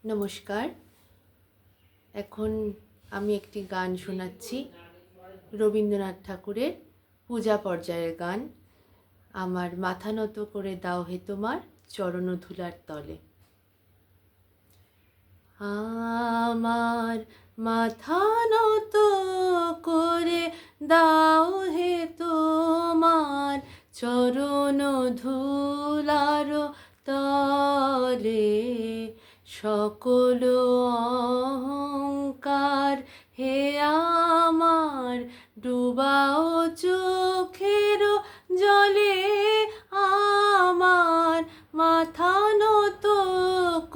নমস্কার। এখন আমি একটি গান শোনাচ্ছি, রবীন্দ্রনাথ ঠাকুরের পূজা পর্যায়ের গান। আমার মাথা নত করে দাও হে তোমার চরণ ধুলার তলে। আমার মাথা নত করে দাও হে তোমার চরণ ধুলার তলে। সকল অহংকার হে আমার ডুবাও চোখের জলে। আমার মাথা নত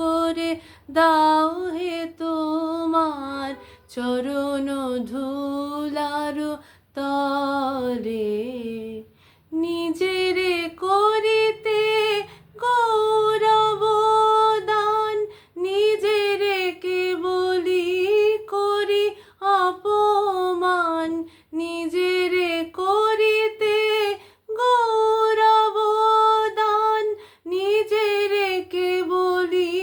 করে দাও হে তোমার চরণ ধুলার তলে। নিজেরে করিতে গৌরব দান, নিজেরে কেবলি করি অপমান। নিজেরে করিতে গৌরব দান, নিজেরে কেবলি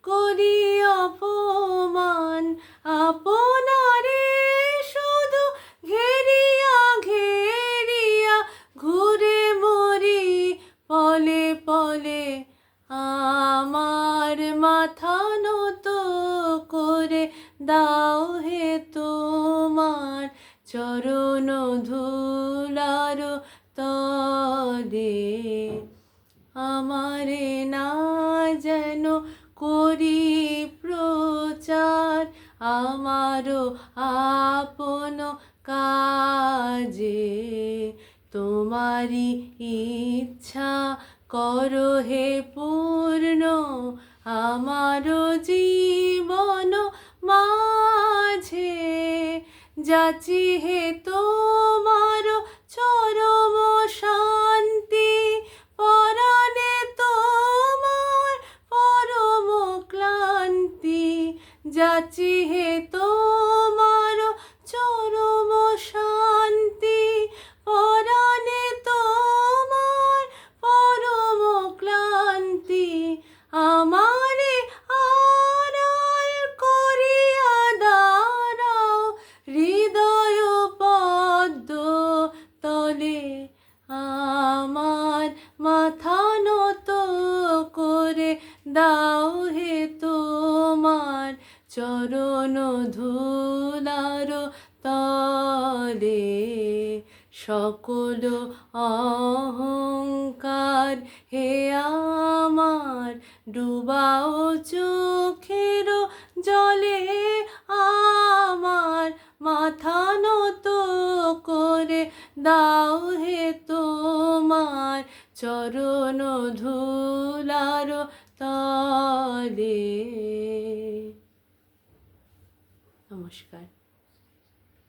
করি অপমান। আপনারে শুধু ঘেরিয়া ঘেরিয়া ঘুরে মরি পলে পলে। আমার মাথা নত করে দাও হে তোমার চরণ ধুলার তলে। আমারে না যেন করি প্রচার, আমারও আপন কাজে। তোমারি ইচ্ছা করো হে পূর্ণ আমারও জীবন মাঝে। যাচি হে তোমার চরম শান্তি, পরাণে তোমার পরম ক্লান্তি। যাচি হে তোমার চরম শান্তি, পরাণে তোমার পরম ক্লান্তি। আমারে আড়াল করিয়া দাঁড়াও হৃদয় পদ্ম তলে। আমার মাথা নত করে দাও হে তোমার চরণ ধুলার তলে। সকল অহংকার হে আমার ডুবাও চোখের জলে। আমার মাথা নত করে দাও হে তোমার চরণ ধুলার তলে। নমস্কার।